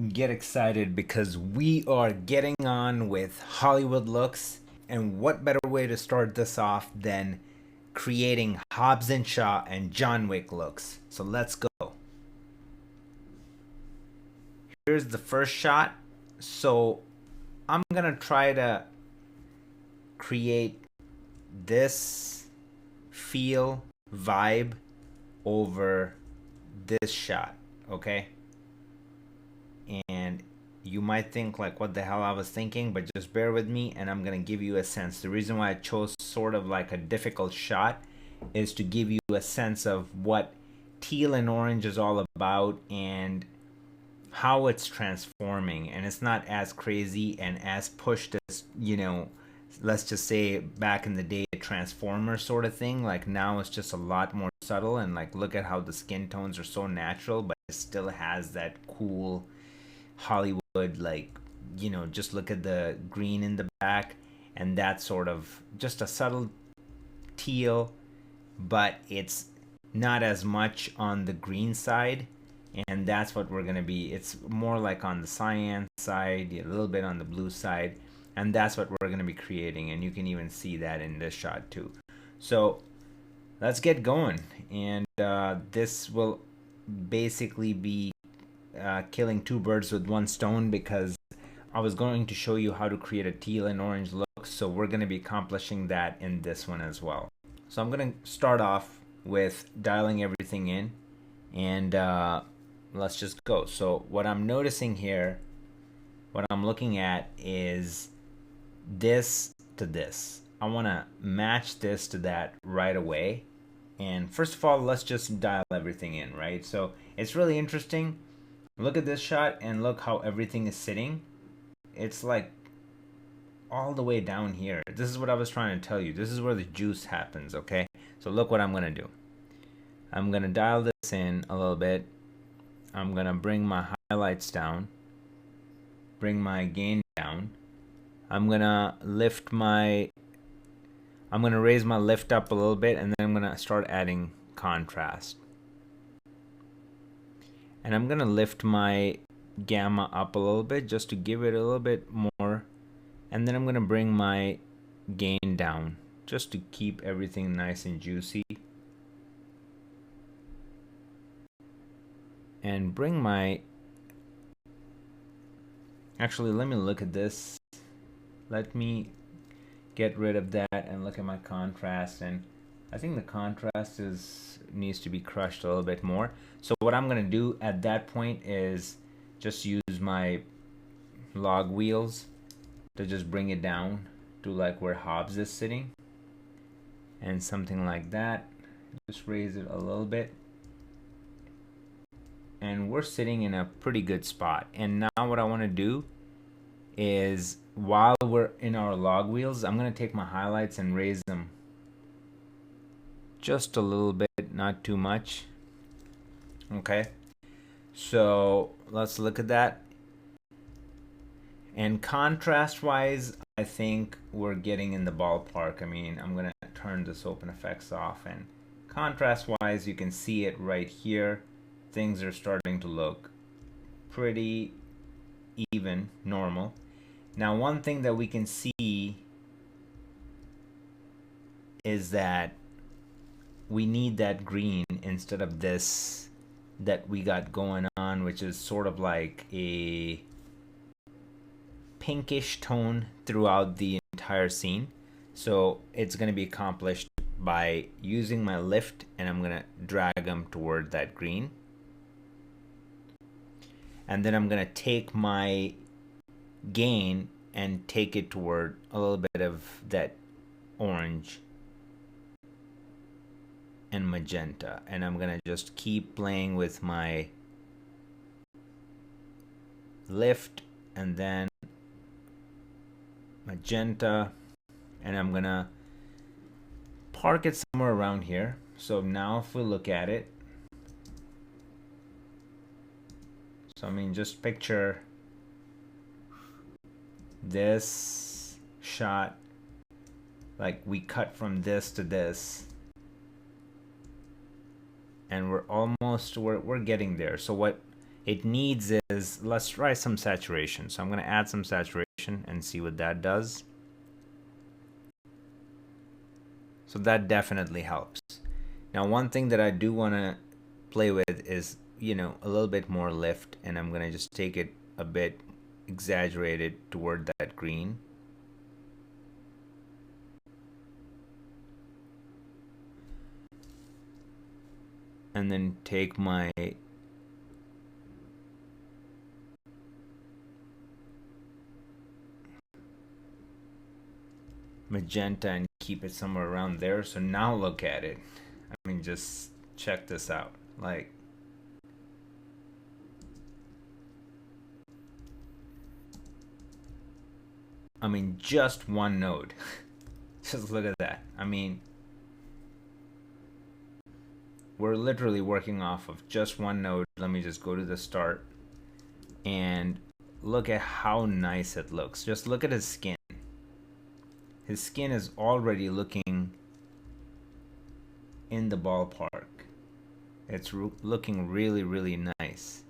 Get excited because we are getting on with Hollywood looks, and what better way to start this off than creating Hobbs and Shaw and John Wick looks. So let's go. Here's the first shot. So I'm gonna try to create this feel vibe over this shot, okay? And you might think like what the hell I was thinking, but just bear with me and I'm gonna give you a sense. The reason why I chose sort of like a difficult shot is to give you a sense of what teal and orange is all about and how it's transforming. And it's not as crazy and as pushed as, let's just say back in the day, a transformer sort of thing. Like now it's just a lot more subtle, and like look at how the skin tones are so natural, but it still has that cool Hollywood, like, just look at the green in the back, and that's sort of just a subtle teal, but it's not as much on the green side. And that's what we're going to be. It's more like on the cyan side, a little bit on the blue side, and that's what we're going to be creating. And you can even see that in this shot too. So let's get going. And this will basically be killing two birds with one stone, because I was going to show you how to create a teal and orange look, so we're going to be accomplishing that in this one as well. So I'm going to start off with dialing everything in, and let's just go. So what I'm noticing here, what I'm looking at is this to this. I want to match this to that right away. And first of all, let's just dial everything in, right? So it's really interesting. Look at this shot and look how everything is sitting. It's like all the way down here. This is what I was trying to tell you. This is where the juice happens, okay? So look what I'm going to do. I'm going to dial this in a little bit. I'm going to bring my highlights down. Bring my gain down. I'm going to raise my lift up a little bit, and then I'm going to start adding contrast. And I'm going to lift my gamma up a little bit just to give it a little bit more. And then I'm going to bring my gain down just to keep everything nice and juicy. And bring my... Actually, let me look at this. Let me get rid of that and look at my contrast. And I think the contrast needs to be crushed a little bit more. So what I'm going to do at that point is just use my log wheels to just bring it down to like where Hobbs is sitting. And something like that. Just raise it a little bit. And we're sitting in a pretty good spot. And now what I want to do is, while we're in our log wheels, I'm going to take my highlights and raise them just a little bit, not too much. Okay, so let's look at that. And contrast wise, I think we're getting in the ballpark. I mean, I'm going to turn this open effects off, and contrast wise, you can see it right here. Things are starting to look pretty even, normal. Now, one thing that we can see is that we need that green instead of this that we got going on, which is sort of like a pinkish tone throughout the entire scene. So it's going to be accomplished by using my lift, and I'm going to drag them toward that green. And then I'm going to take my gain and take it toward a little bit of that orange and magenta. And I'm going to just keep playing with my lift and then magenta. And I'm going to park it somewhere around here. So now if we look at it, so I mean, just picture this shot, like we cut from this to this, and we're getting there. So what it needs is, let's try some saturation. So I'm going to add some saturation and see what that does. So that definitely helps. Now, one thing that I do want to play with is, you know, a little bit more lift, and I'm going to just take it a bit exaggerated toward that green. And then take my magenta and keep it somewhere around there. So now look at it. I mean, just check this out. Like, I mean, just one node. Just look at that. I mean, we're literally working off of just one node. Let me just go to the start and look at how nice it looks. Just look at his skin. His skin is already looking in the ballpark. It's looking really, really nice.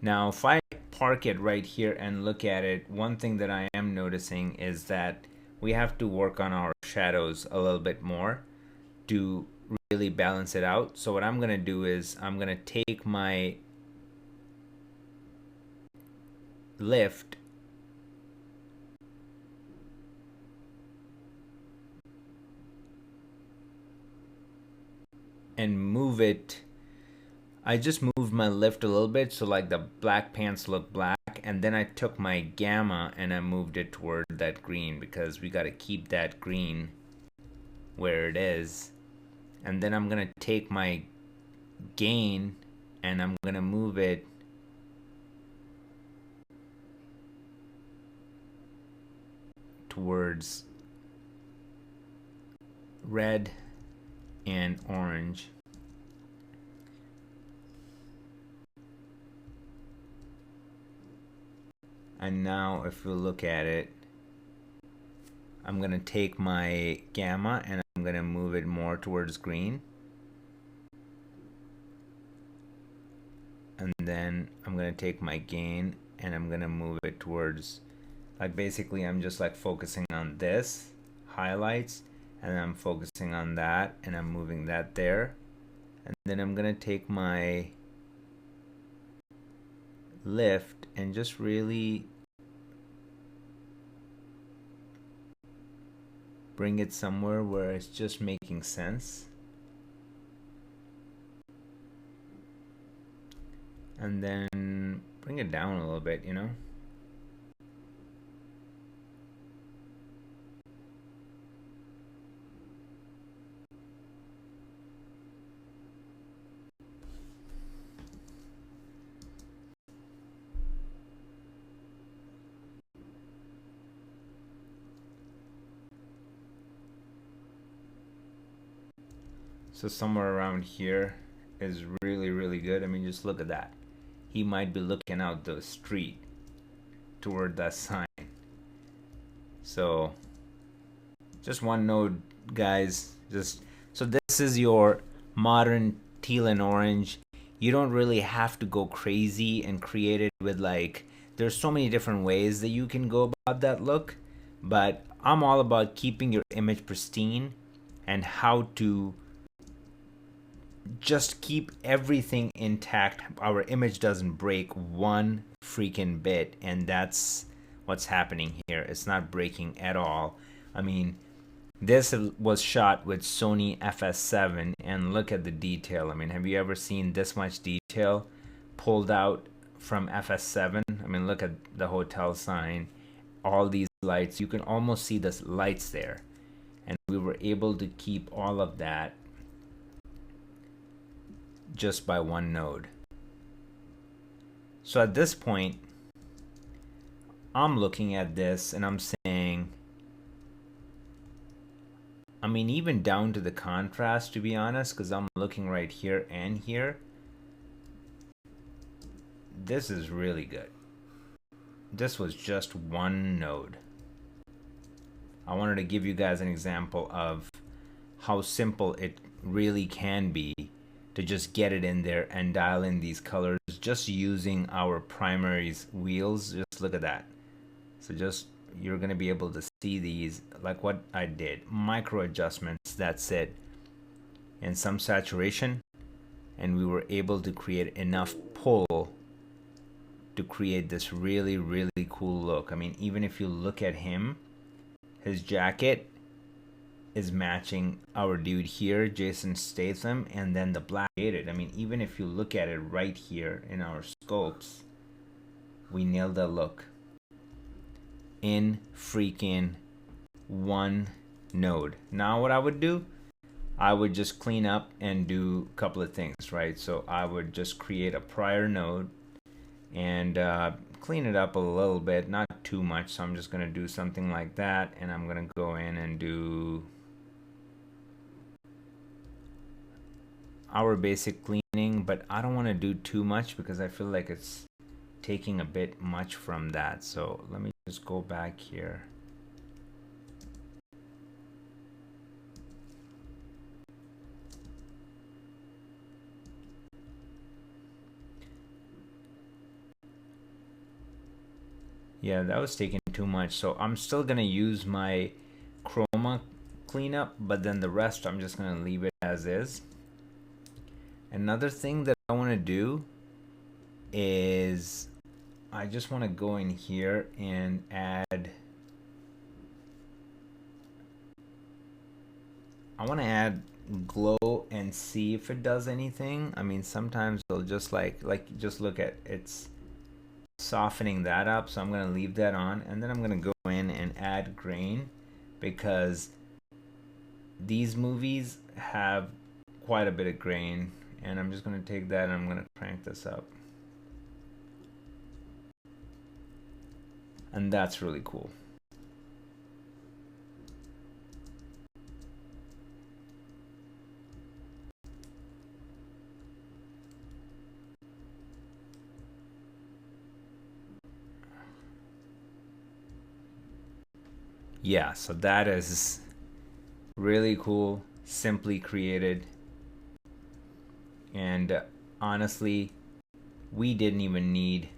Now, if I park it right here and look at it, one thing that I am noticing is that we have to work on our shadows a little bit more to really balance it out. So what I'm going to do is I'm going to take my lift and move it. I just moved my lift a little bit so like the black pants look black, and then I took my gamma and I moved it toward that green because we got to keep that green where it is. And then I'm going to take my gain and I'm going to move it towards red and orange. And now if we look at it, I'm going to take my gamma and I'm going to move it more towards green. And then I'm going to take my gain and I'm going to move it towards, like, basically I'm just like focusing on this highlights and I'm focusing on that and I'm moving that there. And then I'm going to take my lift and just really bring it somewhere where it's just making sense. And then bring it down a little bit, you know. So somewhere around here is really, really good. I mean, just look at that. He might be looking out the street toward that sign. So just one node, guys. Just so this is your modern teal and orange. You don't really have to go crazy and create it with, like, there's so many different ways that you can go about that look, but I'm all about keeping your image pristine and how to just keep everything intact. Our image doesn't break one freaking bit, and that's what's happening here. It's not breaking at all. I mean, this was shot with Sony FS7, and look at the detail. I mean, have you ever seen this much detail pulled out from FS7? I mean, look at the hotel sign, all these lights. You can almost see the lights there, and we were able to keep all of that just by one node. So at this point, I'm looking at this and I'm saying, I mean, even down to the contrast, to be honest, because I'm looking right here and here, this is really good. This was just one node. I wanted to give you guys an example of how simple it really can be to just get it in there and dial in these colors just using our primaries wheels. Just look at that. So just, you're going to be able to see these like what I did. Micro adjustments, that's it. And some saturation, and we were able to create enough pull to create this really, really cool look. I mean, even if you look at him, his jacket is matching our dude here, Jason Statham, and then the black shaded. I mean, even if you look at it right here in our scopes, we nailed the look in freaking one node. Now what I would do, I would just clean up and do a couple of things, right? So I would just create a prior node and clean it up a little bit, not too much. So I'm just gonna do something like that, and I'm gonna go in and do our basic cleaning, but I don't want to do too much because I feel like it's taking a bit much from that. So let me just go back here. Yeah, that was taking too much. So I'm still gonna use my chroma cleanup, but then the rest I'm just gonna leave it as is. Another thing that I want to do is I just want to go in here and add, I want to add glow and see if it does anything. I mean, sometimes they'll just like just look at, it's softening that up. So I'm going to leave that on, and then I'm going to go in and add grain because these movies have quite a bit of grain, and I'm just going to take that and I'm going to crank this up. And that's really cool. Yeah, so that is really cool, simply created. And honestly, we didn't even need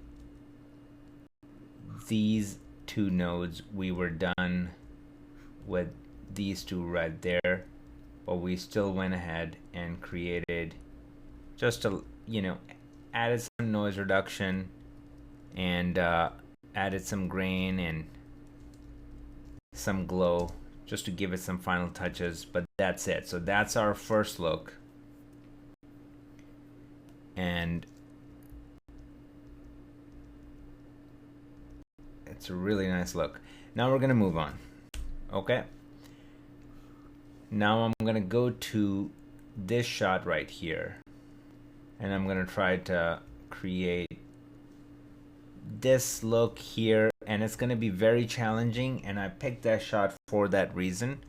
these two nodes. We were done with these two right there, but we still went ahead and created just a, you know, added some noise reduction and added some grain and some glow just to give it some final touches. But that's it. So that's our first look, and it's a really nice look. Now we're gonna move on. Okay, now I'm gonna go to this shot right here, and I'm gonna try to create this look here, and it's gonna be very challenging, and I picked that shot for that reason,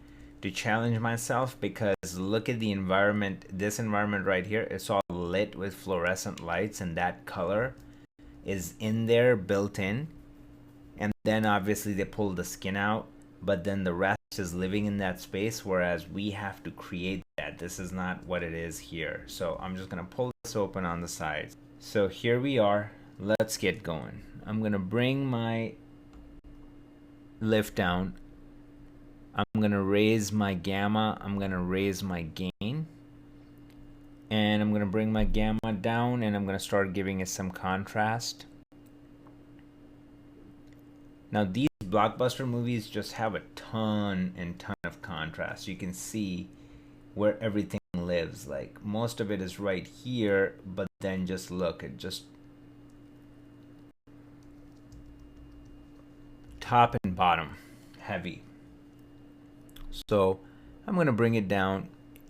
to challenge myself, because look at the environment. This environment right here, it's all lit with fluorescent lights, and that color is in there built in, and then obviously they pull the skin out, but then the rest is living in that space, whereas we have to create that. This is not what it is here. So I'm just gonna pull this open on the sides. So here we are. Let's get going. I'm gonna bring my lift down. I'm gonna raise my gamma. I'm gonna raise my gain, and I'm gonna bring my gamma down, and I'm gonna start giving it some contrast. Now these blockbuster movies just have a ton and ton of contrast. You can see where everything lives. Like most of it is right here, but then just look at just top and bottom heavy. So I'm gonna bring it down.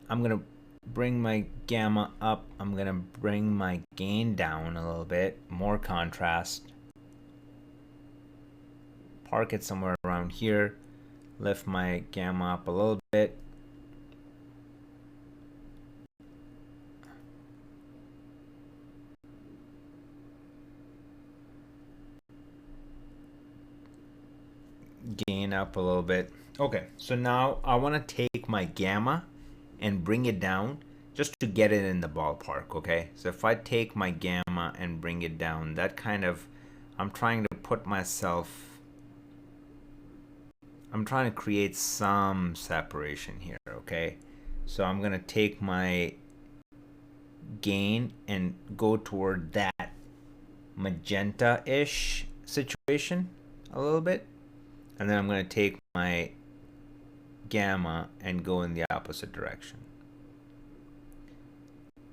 I'm gonna bring my gamma up. I'm gonna bring my gain down a little bit, more contrast. Park it somewhere around here. Lift my gamma up a little bit. Gain up a little bit. Okay, so now I want to take my gamma and bring it down just to get it in the ballpark, okay? So if I take my gamma and bring it down, that kind of, I'm trying to put myself, I'm trying to create some separation here, okay? So I'm going to take my gain and go toward that magenta-ish situation a little bit. And then I'm going to take my gamma and go in the opposite direction.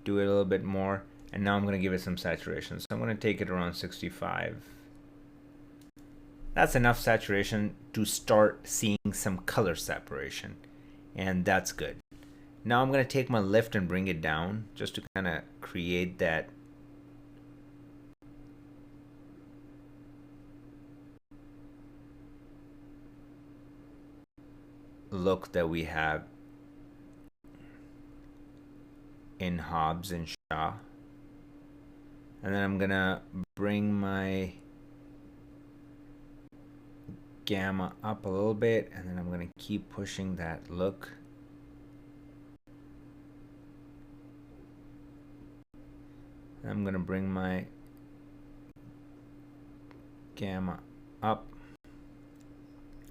Do it a little bit more, and now I'm going to give it some saturation. So I'm going to take it around 65. That's enough saturation to start seeing some color separation, and that's good. Now I'm going to take my lift and bring it down just to kind of create that look that we have in Hobbs and Shaw. And then I'm gonna bring my gamma up a little bit, and then I'm gonna keep pushing that look. And I'm gonna bring my gamma up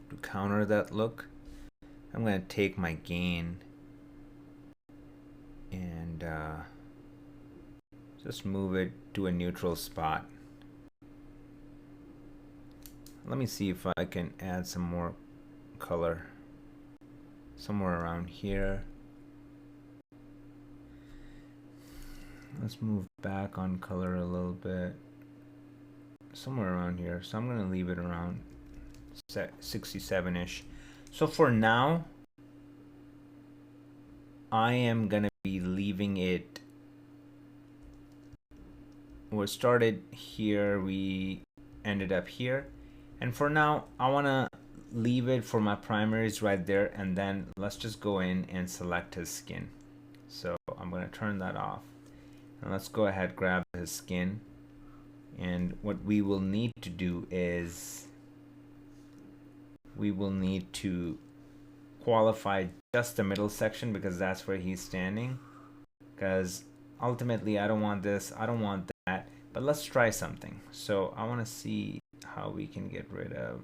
to counter that look. I'm gonna take my gain and just move it to a neutral spot. Let me see if I can add some more color somewhere around here. Let's move back on color a little bit, somewhere around here. So I'm gonna leave it around 67-ish. So for now, I am gonna be leaving it. We started here, we ended up here, and for now I want to leave it for my primaries right there, and then let's just go in and select his skin. So I'm going to turn that off, and let's go ahead, grab his skin, and what we will need to do is we will need to qualify just the middle section, because that's where he's standing, because ultimately I don't want this, I don't want that, but let's try something. So I want to see how we can get rid of,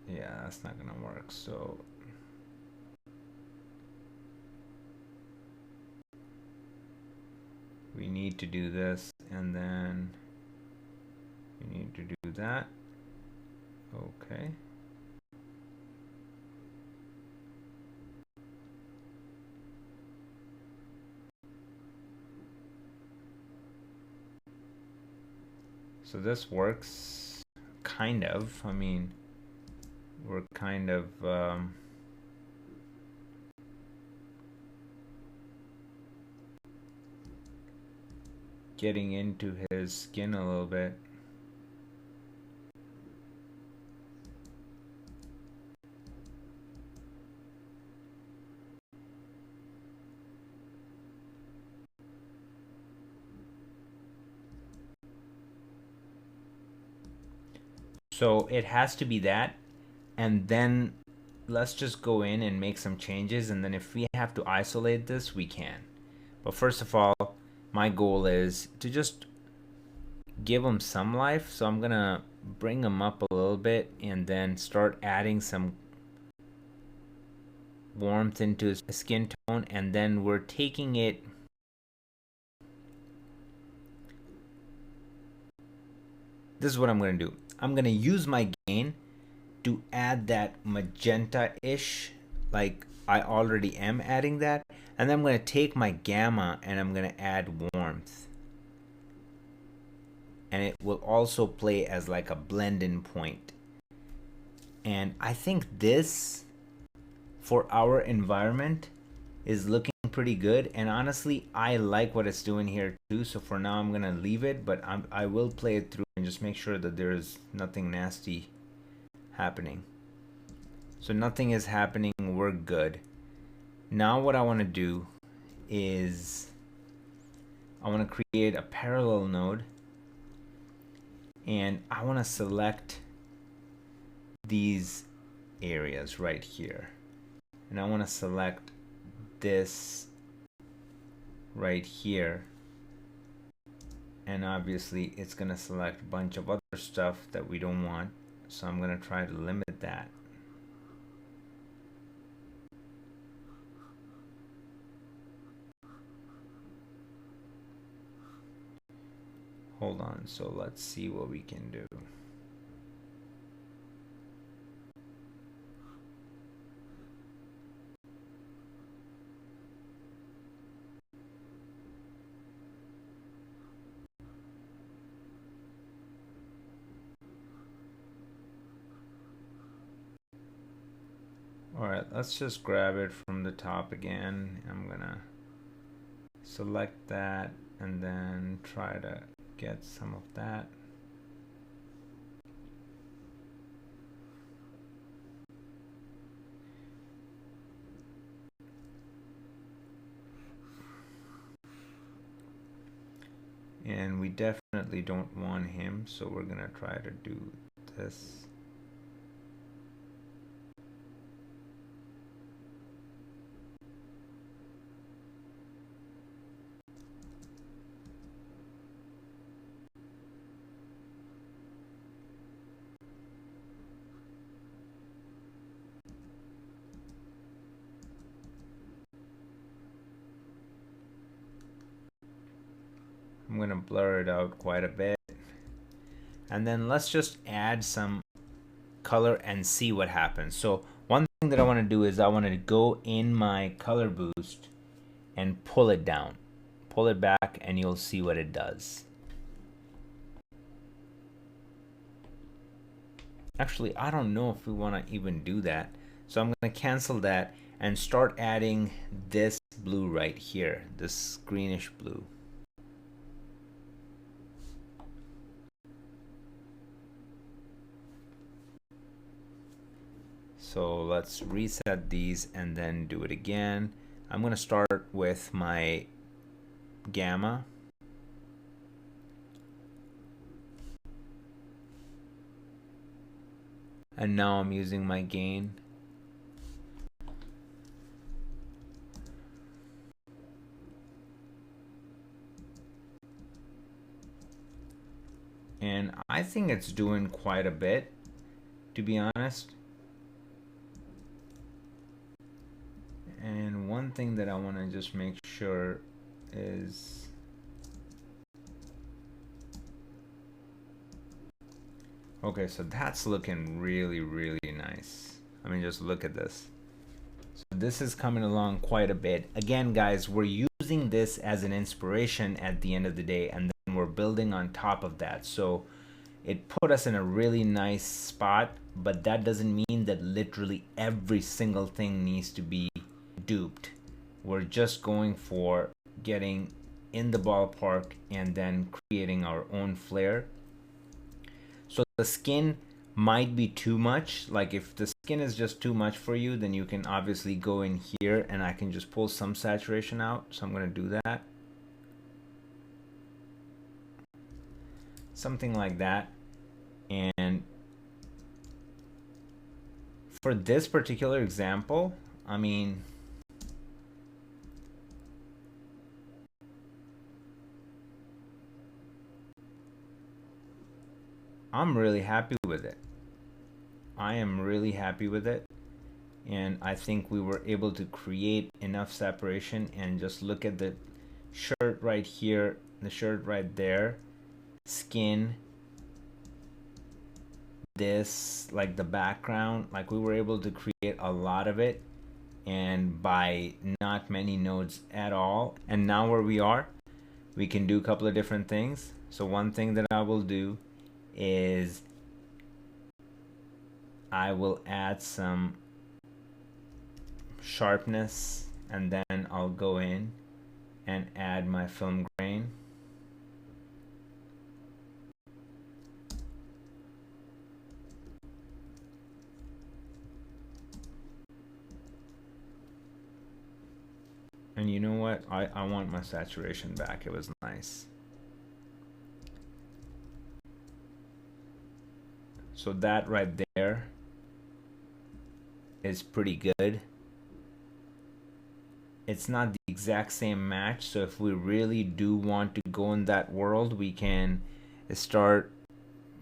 yeah, that's not gonna work. So we need to do this, and then we need to do that. Okay. So this works, kind of. I mean, we're kind of getting into his skin a little bit. So it has to be that, and then let's just go in and make some changes, and then if we have to isolate this, we can. But first of all, my goal is to just give him some life, so I'm gonna bring him up a little bit and then start adding some warmth into his skin tone, and then we're taking it this is what I'm going to do. I'm going to use my gain to add that magenta-ish, like I already am adding that, and then I'm going to take my gamma and I'm going to add warmth, and it will also play as like a blend-in point. And I think this, for our environment, is looking pretty good, and honestly I like what it's doing here too. So for now I'm gonna leave it, but I will play it through and just make sure that there's nothing nasty happening. So nothing is happening, we're good. Now what I want to do is I want to create a parallel node, and I want to select these areas right here, and I want to select this right here, and obviously it's going to select a bunch of other stuff that we don't want, so I'm going to try to limit that. Hold on, so let's see what we can do. Alright, let's just grab it from the top again. I'm gonna select that and then try to get some of that. And we definitely don't want him, so we're gonna try to do this. I'm going to blur it out quite a bit. And then let's just add some color and see what happens. So one thing that I want to do is I want to go in my color boost and pull it down. Pull it back and you'll see what it does. Actually, I don't know if we want to even do that. So I'm going to cancel that and start adding this blue right here, this greenish blue. So let's reset these and then do it again. I'm going to start with my gamma. And now I'm using my gain. And I think it's doing quite a bit, to be honest. And one thing that I want to just make sure is okay, so that's looking really, really nice. I mean, just look at this. So this is coming along quite a bit. Again, guys, we're using this as an inspiration at the end of the day, and then we're building on top of that. So it put us in a really nice spot, but that doesn't mean that literally every single thing needs to be duped. We're just going for getting in the ballpark and then creating our own flair. So the skin might be too much. Like if the skin is just too much for you, then you can obviously go in here and I can just pull some saturation out. So I'm going to do that. Something like that. And for this particular example, I mean, I'm really happy with it. I am really happy with it. And I think we were able to create enough separation. And just look at the shirt right here, the shirt right there, skin, this, like the background, like we were able to create a lot of it and by not many nodes at all. And now where we are, we can do a couple of different things. So one thing that I will do is I will add some sharpness, and then I'll go in and add my film grain. And you know what? I want my saturation back. It was nice. So that right there is pretty good. It's not the exact same match, so if we really do want to go in that world, we can start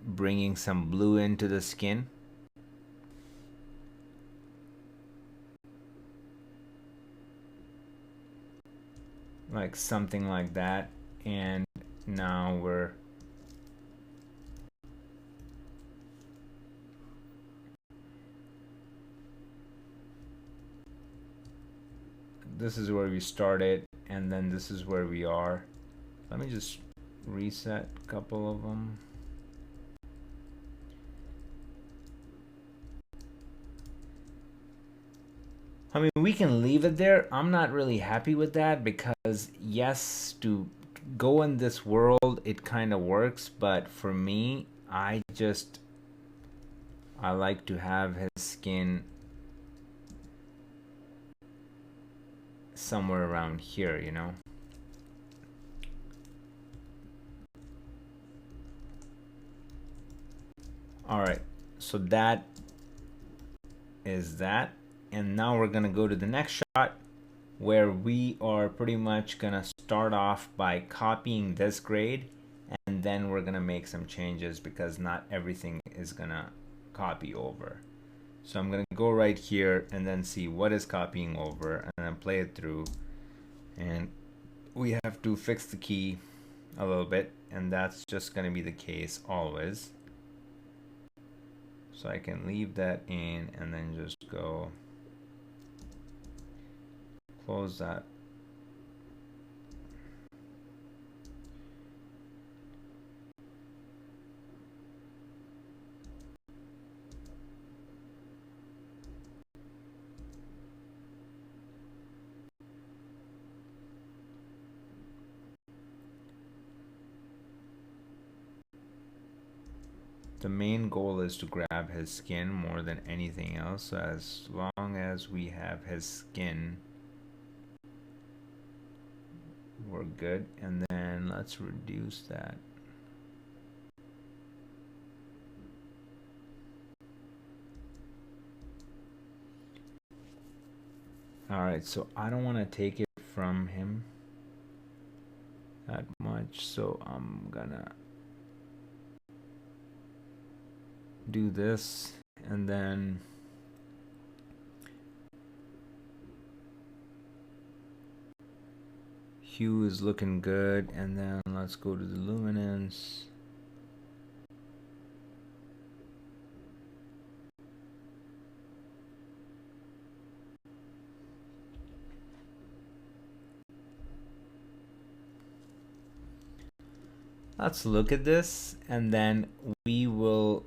bringing some blue into the skin. Like something like that. And now we're this is where we started, and then this is where we are. Let me just reset a couple of them. I mean, we can leave it there. I'm not really happy with that because, yes, to go in this world, it kind of works. But for me, I like to have his skin somewhere around here, you know? Alright, so that is that. And now we're gonna go to the next shot where we are pretty much gonna start off by copying this grade, and then we're gonna make some changes because not everything is gonna copy over. So I'm gonna go right here and then see what is copying over and then play it through, and we have to fix the key a little bit, and that's just gonna be the case always. So I can leave that in and then just go close that. The main goal is to grab his skin more than anything else. So as long as we have his skin, we're good. And then let's reduce that. Alright, so I don't want to take it from him that much, so I'm gonna do this, and then hue is looking good, and then let's go to the luminance. Let's look at this, and then we will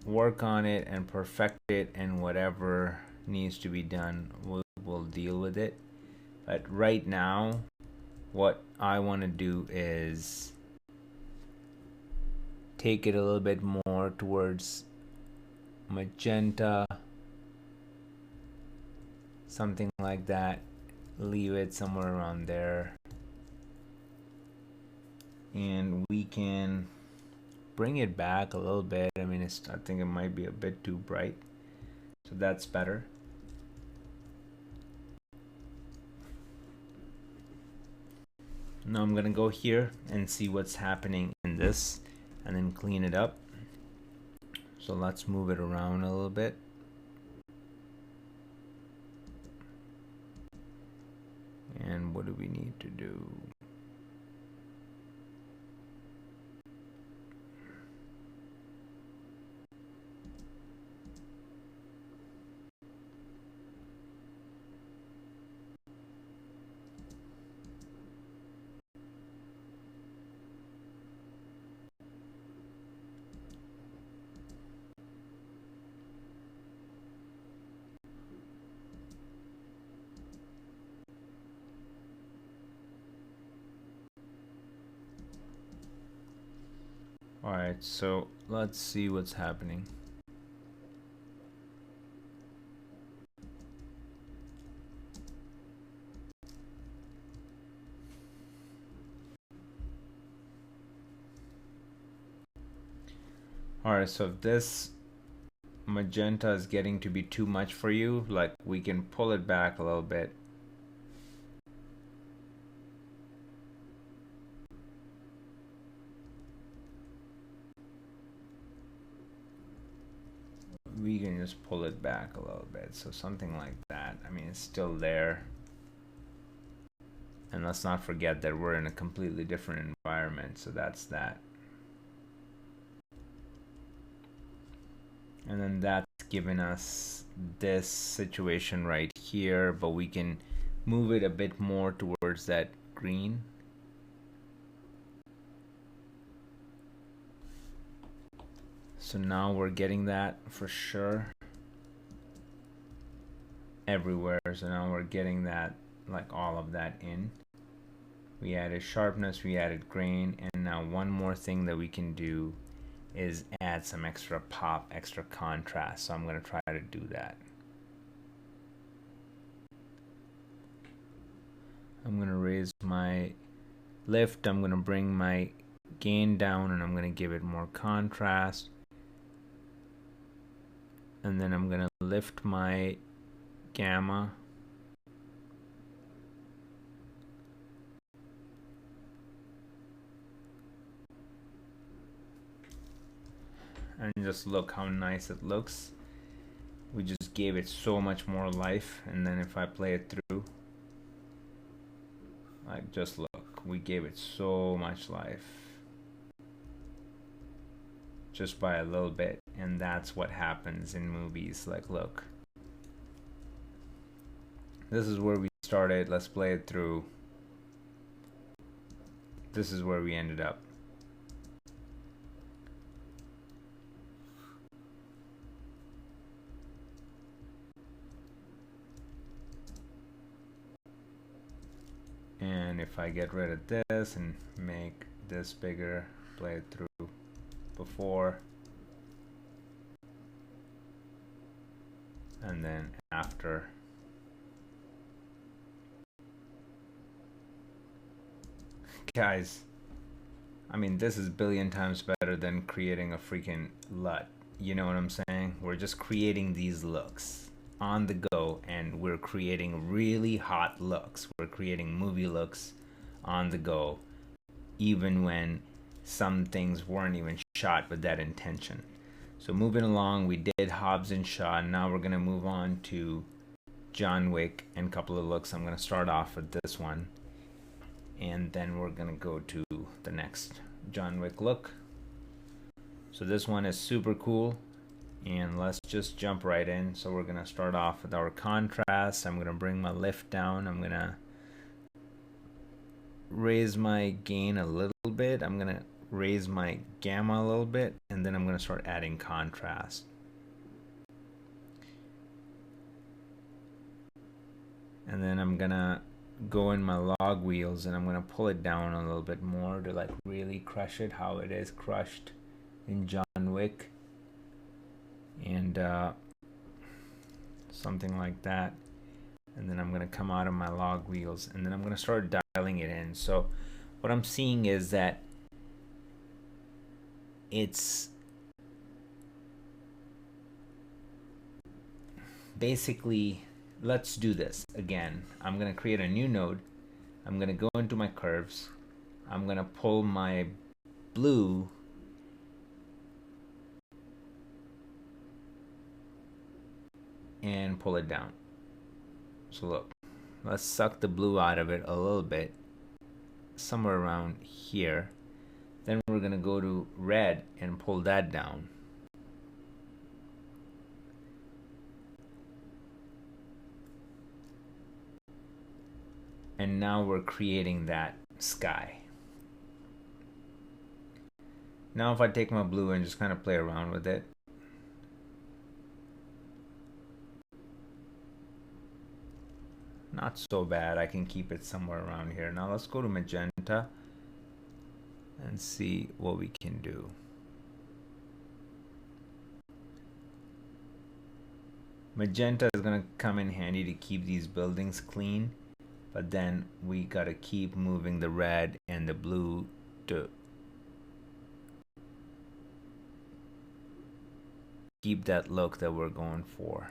work on it and perfect it, and whatever needs to be done, we'll deal with it. But right now, what I want to do is take it a little bit more towards magenta, something like that. Leave it somewhere around there, and we can bring it back a little bit. I mean, I think it might be a bit too bright, so that's better. Now I'm gonna go here and see what's happening in this and then clean it up. So let's move it around a little bit. And what do we need to do? Alright, so let's see what's happening. Alright, so this magenta is getting to be too much for you, like we can pull it back a little bit. We can just pull it back a little bit, so something like that. I mean, it's still there. And let's not forget that we're in a completely different environment, so that's that. And then that's given us this situation right here, but we can move it a bit more towards that green. So now we're getting that for sure everywhere. So now we're getting that, like all of that in. We added sharpness, we added grain, and now one more thing that we can do is add some extra pop, extra contrast. So I'm going to try to do that. I'm going to raise my lift, I'm going to bring my gain down, and I'm going to give it more contrast. And then I'm going to lift my gamma. And just look how nice it looks. We just gave it so much more life. And then if I play it through, like just look, we gave it so much life just by a little bit. And that's what happens in movies. Like, look, this is where we started. Let's play it through. This is where we ended up. And if I get rid of this and make this bigger, play it through before and then after. Guys, I mean, this is a billion times better than creating a freaking LUT. You know what I'm saying? We're just creating these looks on the go, and we're creating really hot looks. We're creating movie looks on the go, even when some things weren't even shot with that intention. So moving along, we did Hobbs and Shaw. Now we're gonna move on to John Wick and a couple of looks. I'm gonna start off with this one, and then we're gonna go to the next John Wick look. So this one is super cool, and let's just jump right in. So we're gonna start off with our contrast. I'm gonna bring my lift down. I'm gonna raise my gain a little bit. I'm gonna raise my gamma a little bit, and then I'm gonna start adding contrast. And then I'm gonna go in my log wheels, and I'm gonna pull it down a little bit more to like really crush it how it is crushed in John Wick, and something like that. And then I'm gonna come out of my log wheels, and then I'm gonna start dialing it in. So what I'm seeing is that it's basically, let's do this again. I'm gonna create a new node. I'm gonna go into my curves. I'm gonna pull my blue and pull it down. So look, let's suck the blue out of it a little bit, somewhere around here. Then we're gonna go to red and pull that down. And now we're creating that sky. Now if I take my blue and just kind of play around with it, not so bad. I can keep it somewhere around here. Now let's go to magenta and see what we can do. Magenta is gonna come in handy to keep these buildings clean, but then we gotta keep moving the red and the blue to keep that look that we're going for.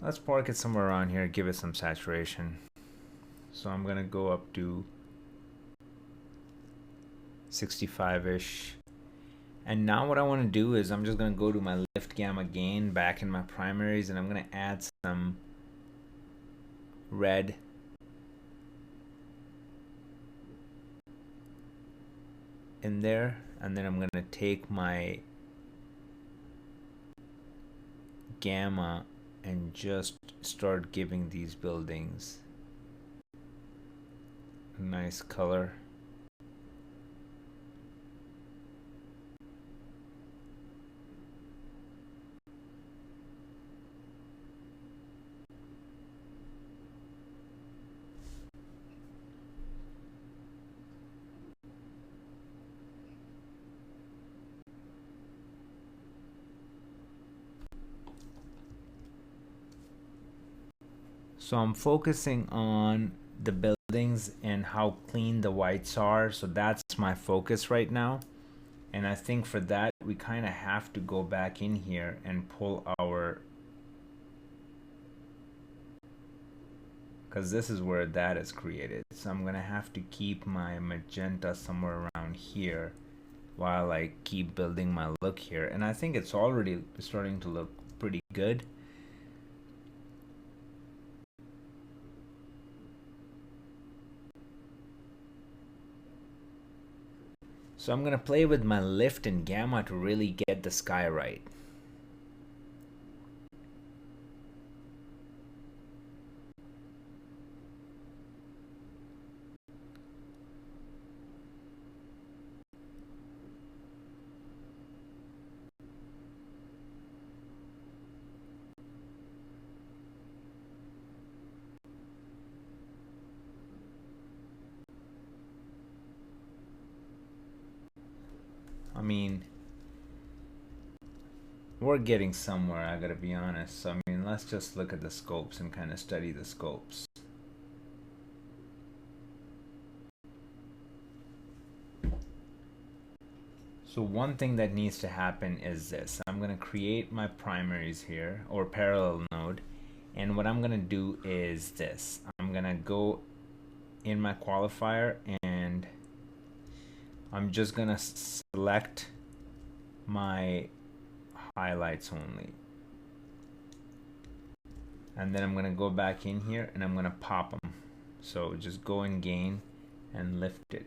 Let's park it somewhere around here, give it some saturation. So I'm gonna go up to 65-ish. And now what I want to do is I'm just going to go to my lift gamma gain back in my primaries, and I'm going to add some red in there, and then I'm going to take my gamma and just start giving these buildings a nice color. So I'm focusing on the buildings and how clean the whites are. So that's my focus right now. And I think for that, we kind of have to go back in here and pull our, because this is where that is created. So I'm going to have to keep my magenta somewhere around here while I keep building my look here. And I think it's already starting to look pretty good. So I'm going to play with my lift and gamma to really get the sky right. I mean, we're getting somewhere, I gotta be honest. So, I mean, let's just look at the scopes and kind of study the scopes. So one thing that needs to happen is this. I'm gonna create my primaries here, or parallel node. And what I'm gonna do is this. I'm gonna go in my qualifier and I'm just gonna select my highlights only, and then I'm gonna go back in here and I'm gonna pop them. So just go in gain and lift it.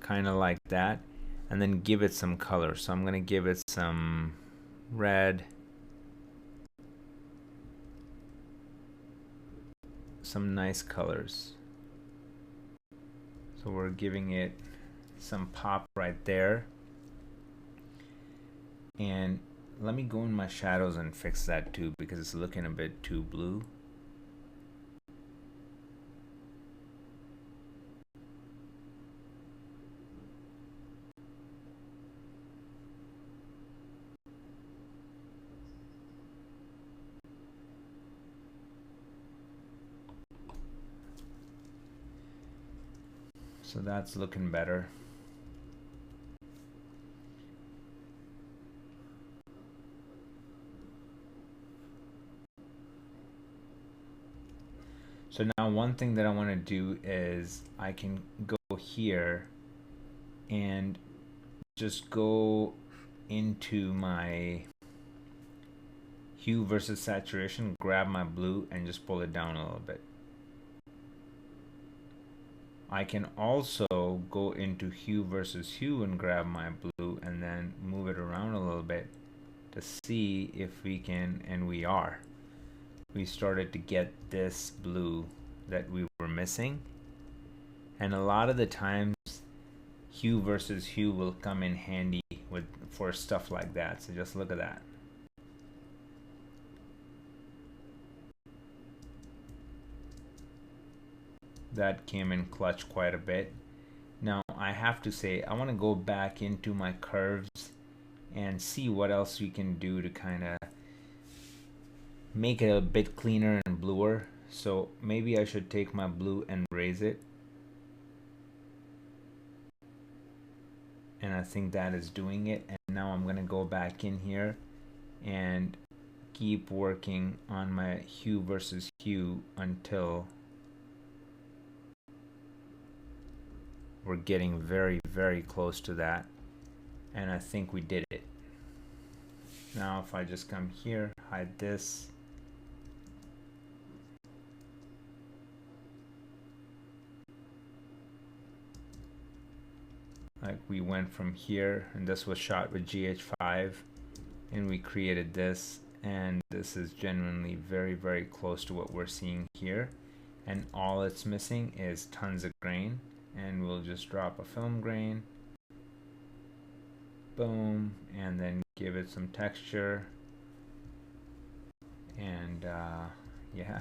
Kind of like that, and then give it some color. So I'm gonna give it some red, some nice colors. So we're giving it some pop right there. And let me go in my shadows and fix that too, because it's looking a bit too blue. So that's looking better. So now one thing that I want to do is I can go here and just go into my hue versus saturation, grab my blue and just pull it down a little bit. I can also go into hue versus hue and grab my blue and then move it around a little bit to see if we can, and we are. We started to get this blue that we were missing. And a lot of the times hue versus hue will come in handy for stuff like that. So just look at that. That came in clutch quite a bit. Now I have to say I want to go back into my curves and see what else we can do to kind of make it a bit cleaner and bluer. So maybe I should take my blue and raise it. And I think that is doing it. And now I'm going to go back in here and keep working on my hue versus hue until we're getting very, very close to that. And I think we did it. Now if I just come here, hide this. Like we went from here, and this was shot with GH5, and we created this, and this is genuinely very, very close to what we're seeing here. And all it's missing is tons of grain, and we'll just drop a film grain. Boom, and then give it some texture. And yeah,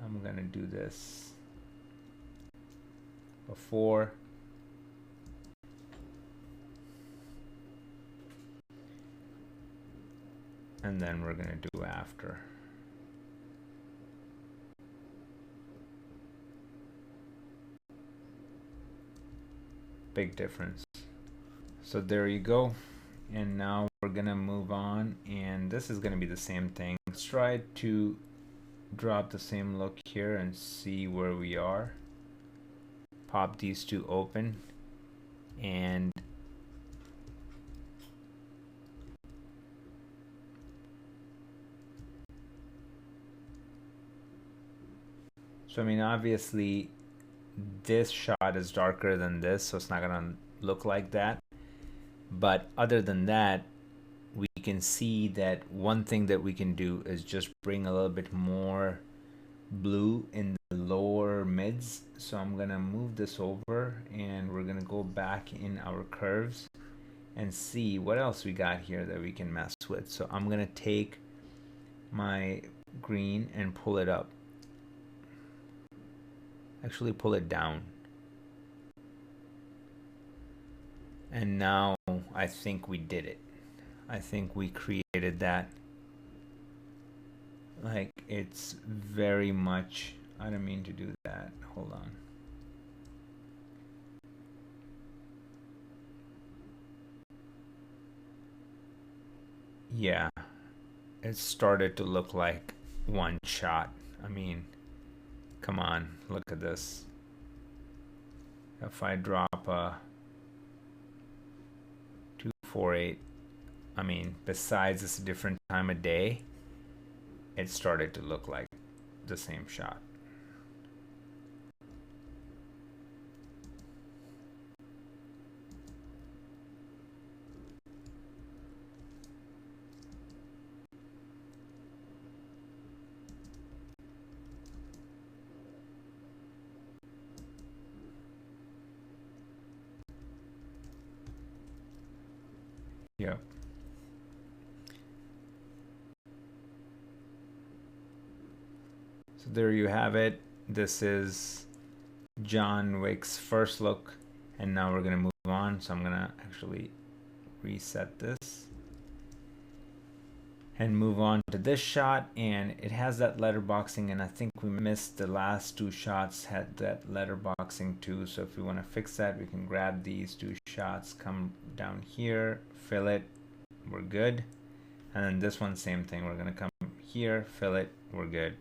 I'm gonna do this before. And then we're gonna do after. Big difference. So there you go. And now we're gonna move on, and this is gonna be the same thing. Let's try to drop the same look here and see where we are. Pop these two open, and so I mean, obviously this shot is darker than this, so it's not gonna look like that. But other than that, we can see that one thing that we can do is just bring a little bit more blue in the lower mids. So I'm gonna move this over, and we're gonna go back in our curves and see what else we got here that we can mess with. So I'm gonna take my green and pull it up. Actually pull it down. And now I think we did it. I think we created that. Like, it's very much, I don't mean to do that. Hold on. Yeah, it started to look like one shot. I mean, come on, look at this. If I drop a 248, I mean, besides it's a different time of day, it started to look like the same shot. Yep. So there you have it. This is John Wick's first look, and now we're gonna move on. So I'm gonna actually reset this and move on to this shot, and it has that letterboxing, and I think we missed the last two shots had that letterboxing too. So if we want to fix that, we can grab these two shots, come down here, fill it, we're good. And then this one, same thing, we're gonna come here, fill it, we're good.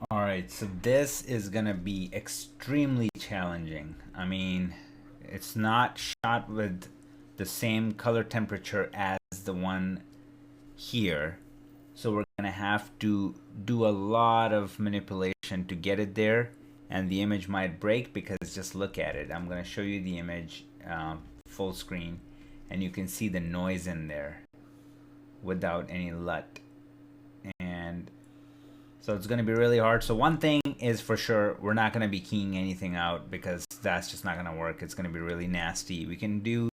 All right, so this is gonna be extremely challenging. I mean, it's not shot with the same color temperature as the one here, so we're gonna have to do a lot of manipulation to get it there, and the image might break because just look at it. I'm gonna show you the image full screen, and you can see the noise in there without any LUT, and so it's gonna be really hard. So one thing is for sure, we're not gonna be keying anything out because that's just not gonna work. It's gonna be really nasty. We can do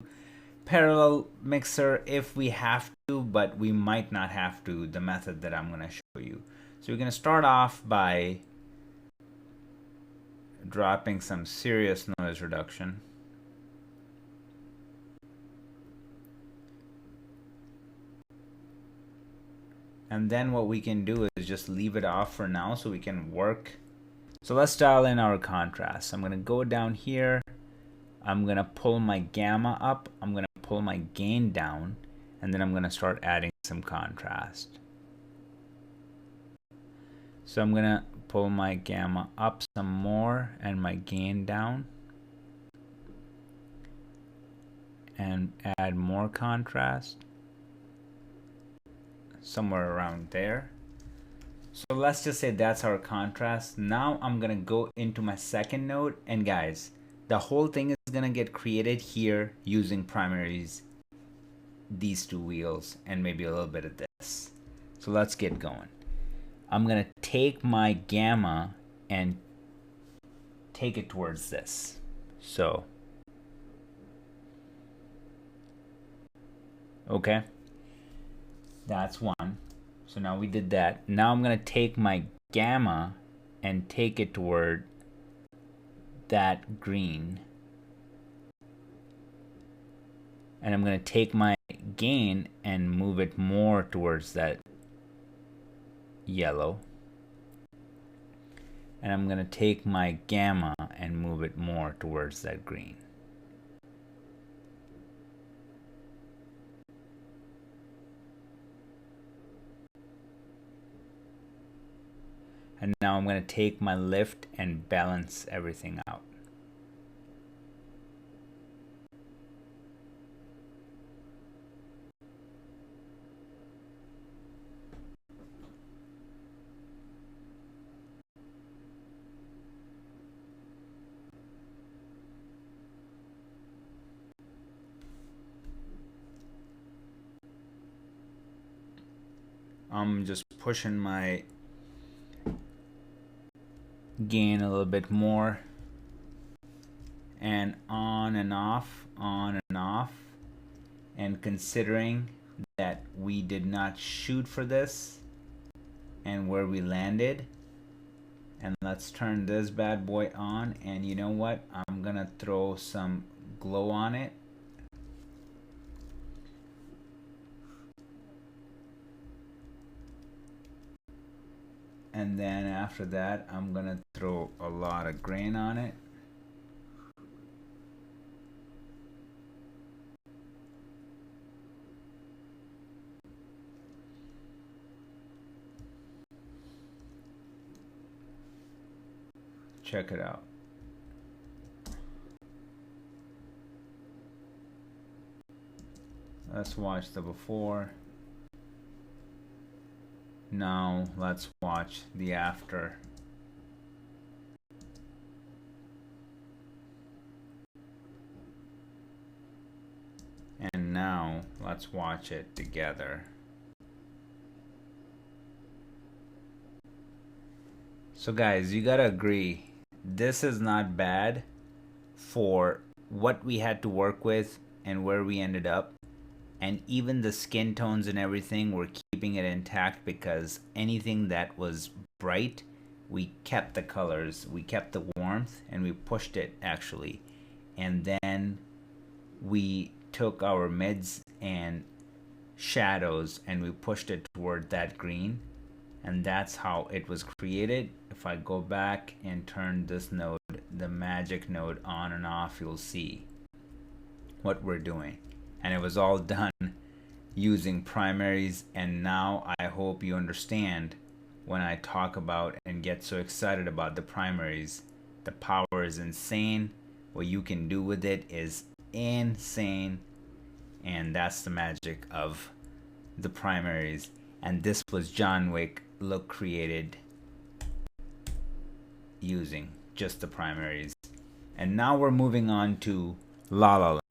parallel mixer if we have to, but we might not have to, the method that I'm going to show you. So we're going to start off by dropping some serious noise reduction. And then what we can do is just leave it off for now so we can work. So let's dial in our contrast. I'm going to go down here. I'm going to pull my gamma up. I'm going to pull my gain down. And then I'm going to start adding some contrast. So I'm going to pull my gamma up some more and my gain down. And add more contrast. Somewhere around there. So let's just say that's our contrast. Now I'm going to go into my second node. And guys, the whole thing is going to get created here using primaries, these two wheels, and maybe a little bit of this. So let's get going. I'm going to take my gamma and take it towards this. So, okay, that's one. So now we did that. Now I'm going to take my gamma and take it toward that green. And I'm going to take my gain and move it more towards that yellow. And I'm going to take my gamma and move it more towards that green. And now I'm going to take my lift and balance everything out. I'm just pushing my gain a little bit more, and on and off, and considering that we did not shoot for this and where we landed, and let's turn this bad boy on. And you know what, I'm gonna throw some glow on it. And then after that, I'm gonna throw a lot of grain on it. Check it out. Let's watch the before. Now let's watch the after. And now let's watch it together. So guys, you gotta agree, this is not bad for what we had to work with and where we ended up. And even the skin tones and everything, we're keeping it intact, because anything that was bright, we kept the colors, we kept the warmth, and we pushed it actually. And then we took our mids and shadows and we pushed it toward that green. And that's how it was created. If I go back and turn this node, the magic node, on and off, you'll see what we're doing. And it was all done using primaries. And now I hope you understand when I talk about and get so excited about the primaries. The power is insane. What you can do with it is insane. And that's the magic of the primaries. And this was John Wick look created using just the primaries. And now we're moving on to La La Land.